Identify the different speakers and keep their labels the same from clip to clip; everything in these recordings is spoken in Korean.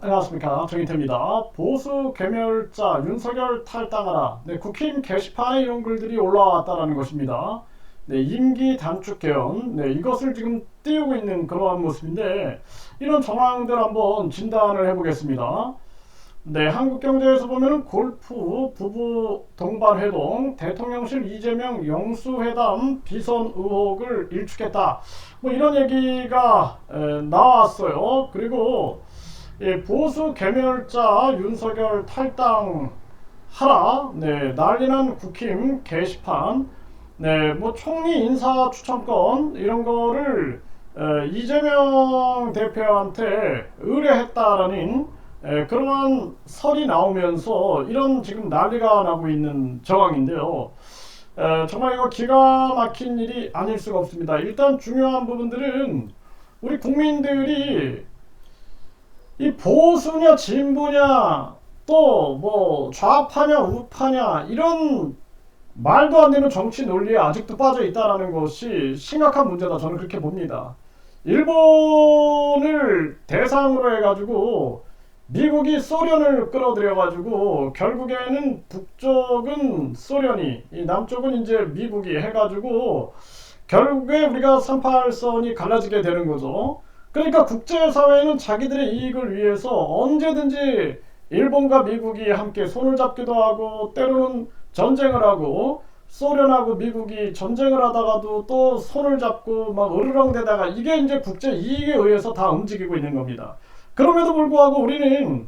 Speaker 1: 안녕하십니까, 정인태입니다. 보수 개멸자 윤석열 탈당하라. 네, 국힘 게시판에 이런 글들이 올라왔다라는 것입니다. 네, 임기 단축 개헌. 네, 이것을 지금 띄우고 있는 그러한 모습인데, 이런 정황들 한번 진단을 해보겠습니다. 네, 한국경제에서 보면은 골프 부부 동반 회동, 대통령실 이재명 영수회담 비선 의혹을 일축했다. 뭐 이런 얘기가 나왔어요. 그리고 보수 개멸자 윤석열 탈당하라. 네, 난리난 국힘 게시판. 네, 뭐 총리 인사 추천권 이런 거를 이재명 대표한테 의뢰했다라는 그러한 설이 나오면서 이런 지금 난리가 나고 있는 정황인데요. 정말 이거 기가 막힌 일이 아닐 수가 없습니다. 일단 중요한 부분들은 우리 국민들이 이 보수냐 진보냐 또 뭐 좌파냐 우파냐 이런 말도 안 되는 정치 논리에 아직도 빠져 있다라는 것이 심각한 문제다. 저는 그렇게 봅니다. 일본을 대상으로 해가지고 미국이 소련을 끌어들여가지고 결국에는 북쪽은 소련이, 이 남쪽은 이제 미국이 해가지고 결국에 우리가 38선이 갈라지게 되는 거죠. 그러니까 국제사회는 자기들의 이익을 위해서 언제든지 일본과 미국이 함께 손을 잡기도 하고 때로는 전쟁을 하고 소련하고 미국이 전쟁을 하다가도 또 손을 잡고 막 으르렁대다가 이게 이제 국제 이익에 의해서 다 움직이고 있는 겁니다. 그럼에도 불구하고 우리는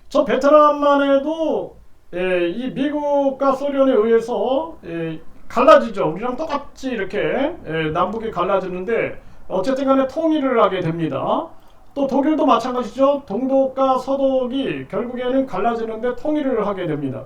Speaker 1: 저 베트남만 해도 이 미국과 소련에 의해서 갈라지죠. 우리랑 똑같이 이렇게 남북이 갈라지는데 어쨌든 간에 통일을 하게 됩니다. 또 독일도 마찬가지죠. 동독과 서독이 결국에는 갈라지는데 통일을 하게 됩니다.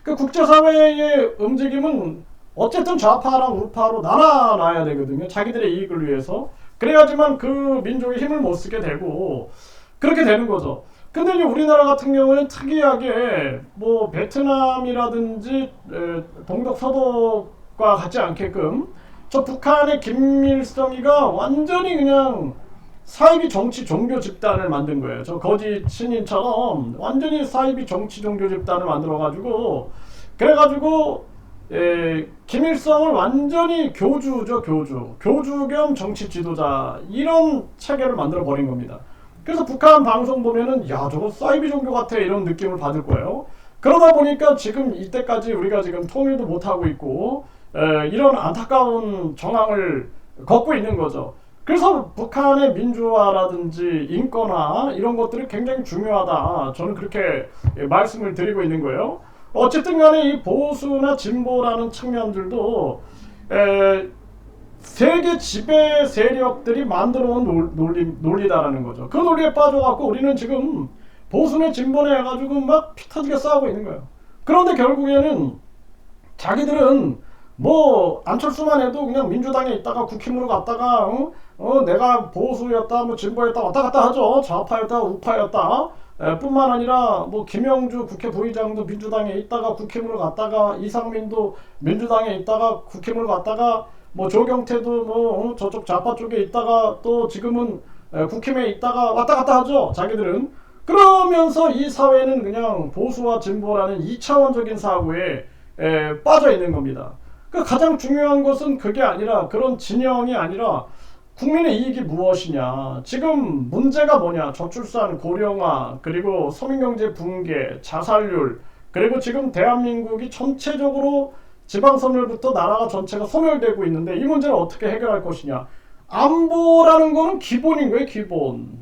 Speaker 1: 그 국제사회의 움직임은 어쨌든 좌파랑 우파로 나눠놔야 되거든요. 자기들의 이익을 위해서. 그래야지만 그 민족의 힘을 못 쓰게 되고 그렇게 되는 거죠. 근데 이제 우리나라 같은 경우는 특이하게 뭐 베트남이라든지 동독 서독과 같지 않게끔 저 북한의 김일성이가 완전히 그냥 사이비 정치 종교 집단을 만든 거예요. 저 거짓 신인처럼 완전히 사이비 정치 종교 집단을 만들어가지고 그래가지고 김일성을 완전히 교주죠. 교주 겸 정치 지도자 이런 체계를 만들어 버린 겁니다. 그래서 북한 방송 보면은 야 저거 사이비 종교 같아 이런 느낌을 받을 거예요. 그러다 보니까 지금 이때까지 우리가 지금 통일도 못하고 있고 이런 안타까운 정황을 걷고 있는 거죠. 그래서 북한의 민주화라든지 인권화 이런 것들이 굉장히 중요하다. 저는 그렇게 말씀을 드리고 있는 거예요. 어쨌든 간에 이 보수나 진보라는 측면들도 세계 지배 세력들이 만들어 온 논리다라는 거죠. 그 논리에 빠져갖고 우리는 지금 보수네 진보네 해가지고 막 피 터지게 싸우고 있는 거예요. 그런데 결국에는 자기들은 뭐 안철수만 해도 그냥 민주당에 있다가 국힘으로 갔다가 내가 보수였다 뭐 진보였다 왔다 갔다 하죠. 좌파였다 우파였다 뿐만 아니라 뭐 김영주 국회 부의장도 민주당에 있다가 국힘으로 갔다가 이상민도 민주당에 있다가 국힘으로 갔다가 뭐 조경태도 뭐 저쪽 좌파 쪽에 있다가 또 지금은 국힘에 있다가 왔다 갔다 하죠. 자기들은. 그러면서 이 사회는 그냥 보수와 진보라는 2차원적인 사고에 빠져 있는 겁니다. 그 가장 중요한 것은 그게 아니라 그런 진영이 아니라 국민의 이익이 무엇이냐. 지금 문제가 뭐냐. 저출산, 고령화, 그리고 서민경제 붕괴, 자살률, 그리고 지금 대한민국이 전체적으로 지방선멸부터 나라가 전체가 소멸되고 있는데 이 문제를 어떻게 해결할 것이냐. 안보라는 거는 기본인 거예요. 기본.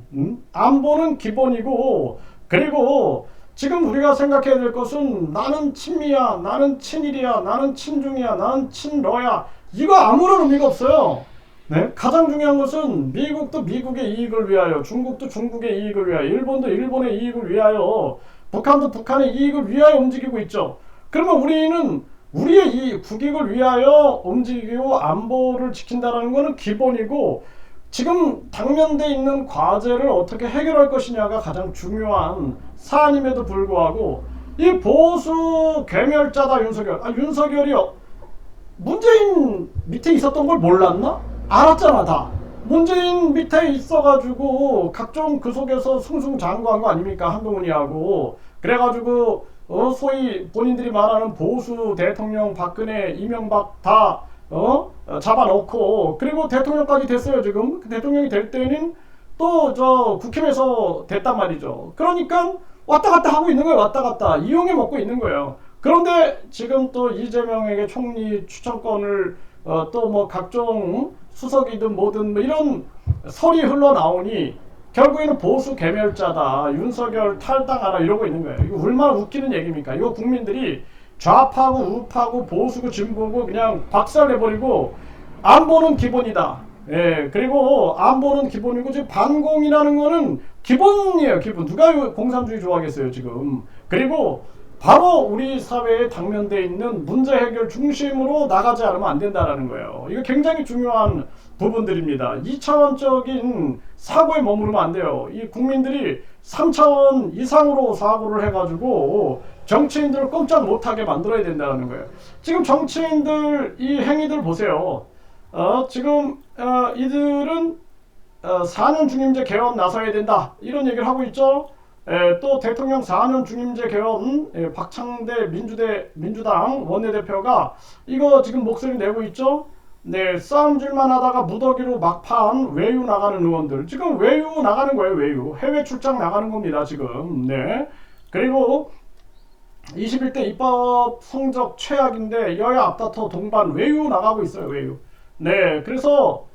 Speaker 1: 안보는 기본이고 그리고 지금 우리가 생각해야 될 것은 나는 친미야, 나는 친일이야, 나는 친중이야, 나는 친러야 이거 아무런 의미가 없어요. 네? 가장 중요한 것은 미국도 미국의 이익을 위하여, 중국도 중국의 이익을 위하여, 일본도 일본의 이익을 위하여, 북한도 북한의 이익을 위하여 움직이고 있죠. 그러면 우리는 우리의 이 국익을 위하여 움직이고 안보를 지킨다는 것은 기본이고 지금 당면돼 있는 과제를 어떻게 해결할 것이냐가 가장 중요한 사안임에도 불구하고 이 보수 괴멸자다 윤석열. 윤석열이 문재인 밑에 있었던 걸 몰랐나? 알았잖아 다. 문재인 밑에 있어가지고 각종 그 속에서 승승장구한 거 아닙니까? 한동훈이하고. 그래가지고 소위 본인들이 말하는 보수 대통령 박근혜, 이명박 다 잡아놓고, 그리고 대통령까지 됐어요. 지금 그 대통령이 될 때는 또 저 국힘에서 됐단 말이죠. 그러니까 왔다 갔다 하고 있는 거예요. 왔다 갔다 이용해 먹고 있는 거예요. 그런데 지금 또 이재명에게 총리 추천권을 또 뭐 각종 수석이든 뭐든 뭐 이런 설이 흘러나오니 결국에는 보수 개멸자다, 윤석열 탈당하라 이러고 있는 거예요. 이거 얼마나 웃기는 얘기입니까? 이거 국민들이 좌파고 우파고 보수고 진보고 그냥 박살내버리고 안보는 기본이다. 예, 그리고 안보는 기본이고 지금 반공이라는 거는 기본이에요. 기본. 누가 공산주의 좋아하겠어요 지금. 그리고 바로 우리 사회에 당면되어 있는 문제 해결 중심으로 나가지 않으면 안 된다는 거예요. 이거 굉장히 중요한 부분들입니다. 2차원적인 사고에 머무르면 안 돼요. 이 국민들이 3차원 이상으로 사고를 해가지고 정치인들을 꼼짝 못하게 만들어야 된다는 거예요. 지금 정치인들 이 행위들 보세요. 지금 이들은 4년 중임제 개헌 나서야 된다 이런 얘기를 하고 있죠. 또 대통령 4년 중임제 개헌 박창대 민주당 원내대표가 이거 지금 목소리 내고 있죠. 네, 싸움질만 하다가 무더기로 막판 외유 나가는 의원들 지금 외유 나가는 거예요. 외유 해외 출장 나가는 겁니다 지금. 네, 그리고 21대 입법 성적 최악인데 여야 앞다퉈 동반 외유 나가고 있어요. 외유. 네, 그래서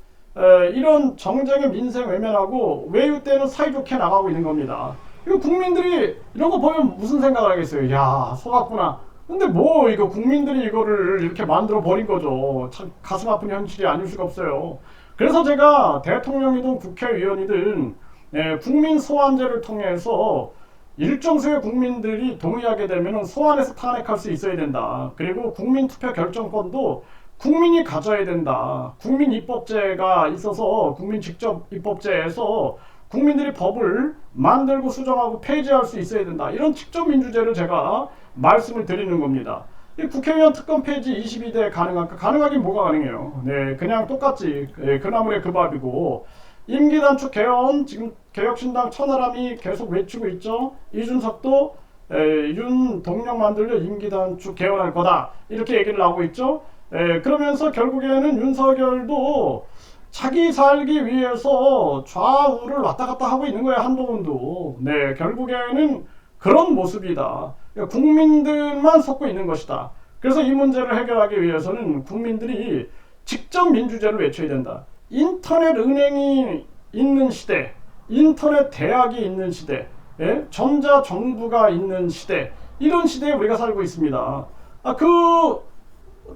Speaker 1: 이런 정쟁의 민생 외면하고 외유 때는 사이좋게 나가고 있는 겁니다. 이거 국민들이 이런 거 보면 무슨 생각을 하겠어요? 야, 속았구나. 근데 뭐 이거 국민들이 이거를 이렇게 만들어 버린 거죠. 참 가슴 아픈 현실이 아닐 수가 없어요. 그래서 제가 대통령이든 국회의원이든 국민 소환제를 통해서 일정 수의 국민들이 동의하게 되면 소환해서 탄핵할 수 있어야 된다. 그리고 국민투표 결정권도 국민이 가져야 된다. 국민 입법제가 있어서 국민 직접 입법제에서 국민들이 법을 만들고 수정하고 폐지할 수 있어야 된다. 이런 직접 민주제를 제가 말씀을 드리는 겁니다. 이 국회의원 특검 폐지 22대 가능할까? 가능하긴 뭐가 가능해요. 네, 그냥 똑같지. 그 나물의 그 밥이고. 임기 단축 개헌 지금 개혁신당 천하람이 계속 외치고 있죠. 이준석도 윤 동력 만들려 임기 단축 개헌할 거다 이렇게 얘기를 하고 있죠. 그러면서 결국에는 윤석열도 자기 살기 위해서 좌우를 왔다 갔다 하고 있는 거예요. 한동훈도. 네, 결국에는 그런 모습이다. 국민들만 섞고 있는 것이다. 그래서 이 문제를 해결하기 위해서는 국민들이 직접 민주제를 외쳐야 된다. 인터넷 은행이 있는 시대, 인터넷 대학이 있는 시대, 전자정부가 있는 시대, 이런 시대에 우리가 살고 있습니다. 그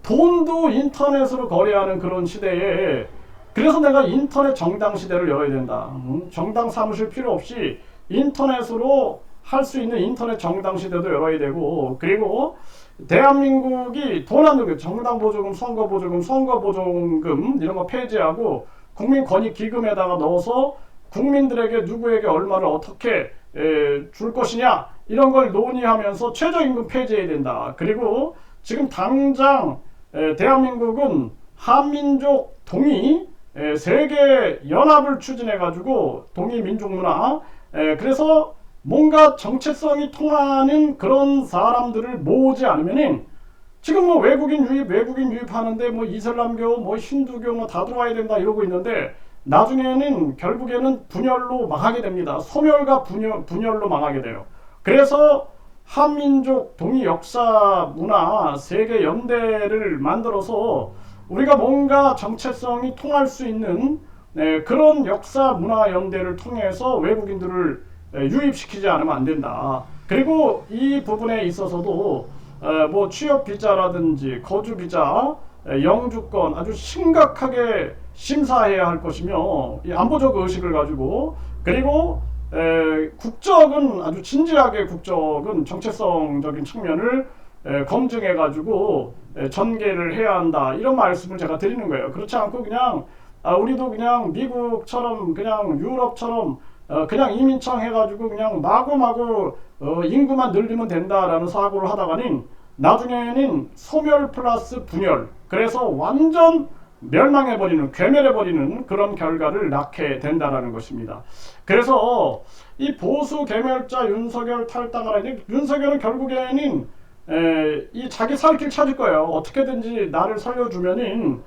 Speaker 1: 돈도 인터넷으로 거래하는 그런 시대에, 그래서 내가 인터넷 정당 시대를 열어야 된다. 정당 사무실 필요 없이 인터넷으로 할 수 있는 인터넷 정당 시대도 열어야 되고, 그리고 대한민국이 돈 안 들고 정당 보조금, 선거 보조금, 선거 보조금 이런 거 폐지하고 국민권익기금에다가 넣어서 국민들에게 누구에게 얼마를 어떻게 줄 것이냐 이런 걸 논의하면서 최저임금 폐지해야 된다. 그리고 지금 당장 대한민국은 한민족 동의 세계 연합을 추진해 가지고 동의 민족 문화 그래서 뭔가 정체성이 통하는 그런 사람들을 모으지 않으면은 지금 뭐 외국인 유입하는데 뭐 이슬람교 뭐 힌두교 뭐 다 들어와야 된다 이러고 있는데 나중에는 결국에는 분열로 망하게 됩니다. 소멸과 분열로 망하게 돼요. 그래서 한민족 동의 역사 문화 세계 연대를 만들어서 우리가 뭔가 정체성이 통할 수 있는 그런 역사 문화 연대를 통해서 외국인들을 유입시키지 않으면 안 된다. 그리고 이 부분에 있어서도 뭐 취업 비자라든지 거주 비자, 영주권 아주 심각하게 심사해야 할 것이며 이 안보적 의식을 가지고 그리고 국적은 아주 진지하게 국적은 정체성적인 측면을 검증해 가지고 전개를 해야 한다 이런 말씀을 제가 드리는 거예요. 그렇지 않고 그냥 우리도 그냥 미국처럼 그냥 유럽처럼 그냥 이민청 해가지고 그냥 마구마구 인구만 늘리면 된다라는 사고를 하다가는 나중에는 소멸 플러스 분열 그래서 완전 멸망해버리는, 괴멸해버리는 그런 결과를 낳게 된다라는 것입니다. 그래서 이 보수 개멸자 윤석열 탈당을 하니 윤석열은 결국에는 이 자기 살 길 찾을 거예요. 어떻게든지 나를 살려주면은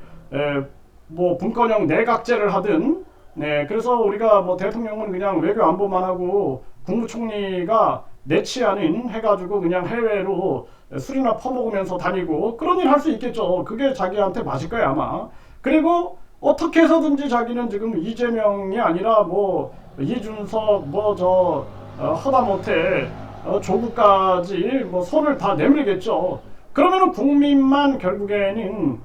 Speaker 1: 뭐 분권형 내각제를 하든, 네, 그래서 우리가 뭐 대통령은 그냥 외교 안보만 하고 국무총리가 내치하는 해가지고 그냥 해외로 술이나 퍼먹으면서 다니고 그런 일 할 수 있겠죠. 그게 자기한테 맞을 거야 아마. 그리고 어떻게 해서든지 자기는 지금 이재명이 아니라 뭐 이준석 뭐 저 허다못해 조국까지 뭐 손을 다 내밀겠죠. 그러면은 국민만 결국에는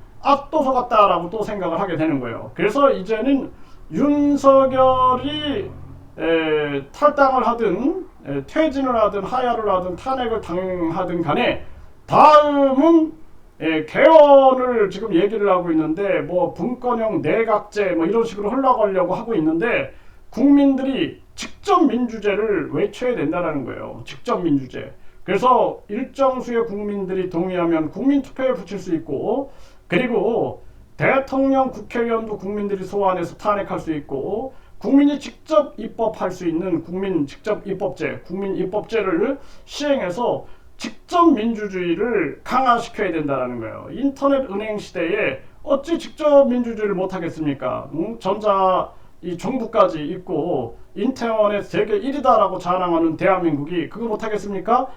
Speaker 1: 또 속았다라고 또 생각을 하게 되는 거예요. 그래서 이제는 윤석열이 탈당을 하든 퇴진을 하든 하야를 하든 탄핵을 당하든 간에 다음은 개헌을 지금 얘기를 하고 있는데 뭐 분권형 내각제 뭐 이런 식으로 흘러가려고 하고 있는데 국민들이 직접 민주제를 외쳐야 된다는 거예요. 직접 민주제. 그래서 일정 수의 국민들이 동의하면 국민투표에 붙일 수 있고, 그리고 대통령, 국회의원도 국민들이 소환해서 탄핵할 수 있고, 국민이 직접 입법할 수 있는 국민 직접 입법제, 국민 입법제를 시행해서 직접 민주주의를 강화시켜야 된다는 거예요. 인터넷 은행 시대에 어찌 직접 민주주의를 못하겠습니까? 전자 이 정부까지 있고 인터넷 세계 1위다라고 자랑하는 대한민국이 그거 못하겠습니까?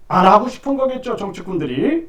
Speaker 1: 안 하고 싶은 거겠죠, 정치꾼들이.